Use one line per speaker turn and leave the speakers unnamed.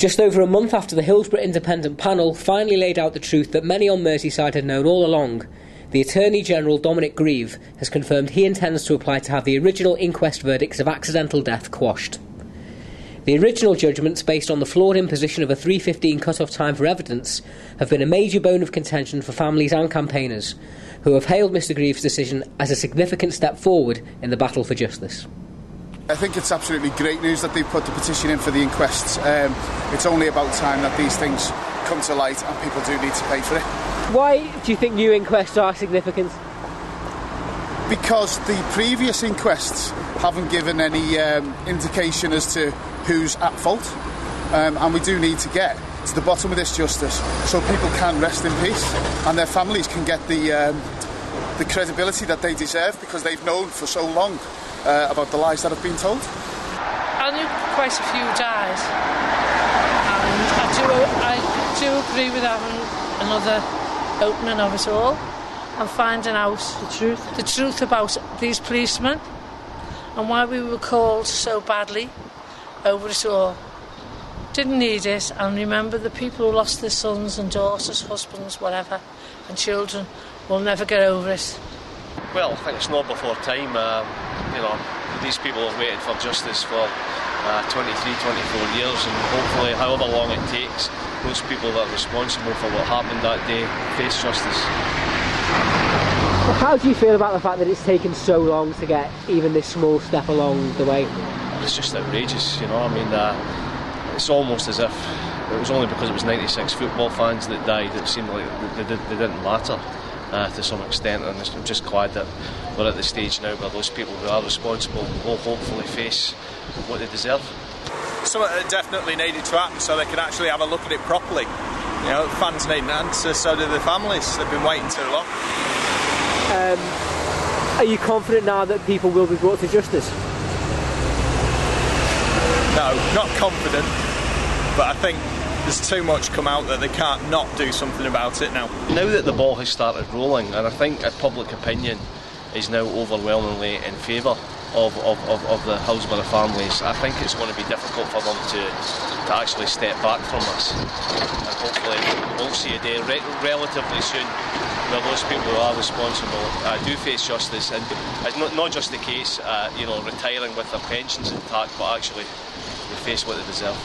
Just over a month after the Hillsborough Independent Panel finally laid out the truth that many on Merseyside had known all along, the Attorney General Dominic Grieve has confirmed he intends to apply to have the original inquest verdicts of accidental death quashed. The original judgments, based on the flawed imposition of a 3:15 cut-off time for evidence, have been a major bone of contention for families and campaigners, who have hailed Mr Grieve's decision as a significant step forward in the battle for justice.
I think it's absolutely great news that they've put the petition in for the inquests. It's only about time that these things come to light and people do need to pay for it. Why
do you think new inquests are significant?
Because the previous inquests haven't given any indication as to who's at fault, and we do need to get to the bottom of this justice so people can rest in peace and their families can get the credibility that they deserve, because they've known for so long about the lies that have been told.
I knew quite a few died, and I do agree with having another opening of it all and finding out the truth about these policemen and why we were called so badly over it all. Didn't need it, and remember, the people who lost their sons and daughters, husbands, whatever, and children will never get over it.
Well, I think it's not before time. These people have waited for justice for 23, 24 years, and hopefully, however long it takes, those people that are responsible for what happened that day face justice.
How do you feel about the fact that it's taken so long to get even this small step along the way?
It's just outrageous, it's almost as if it was only because it was 96 football fans that died. It seemed like they didn't matter to some extent, and I'm just glad that we're at the stage now where those people who are responsible will hopefully face what they deserve.
Something that definitely needed to happen so they can actually have a look at it properly. The fans need an answer, so do the families. They've been waiting too long.
Are you confident now that people will be brought to justice?
No, not confident, but I think there's too much come out that they can't not do something about it now.
Now that the ball has started rolling, and I think public opinion is now overwhelmingly in favour of the Hillsborough families, I think it's going to be difficult for them to actually step back from this. And hopefully we'll see a day relatively soon where those people who are responsible do face justice, and it's not just the case, retiring with their pensions intact, but actually they face what they deserve.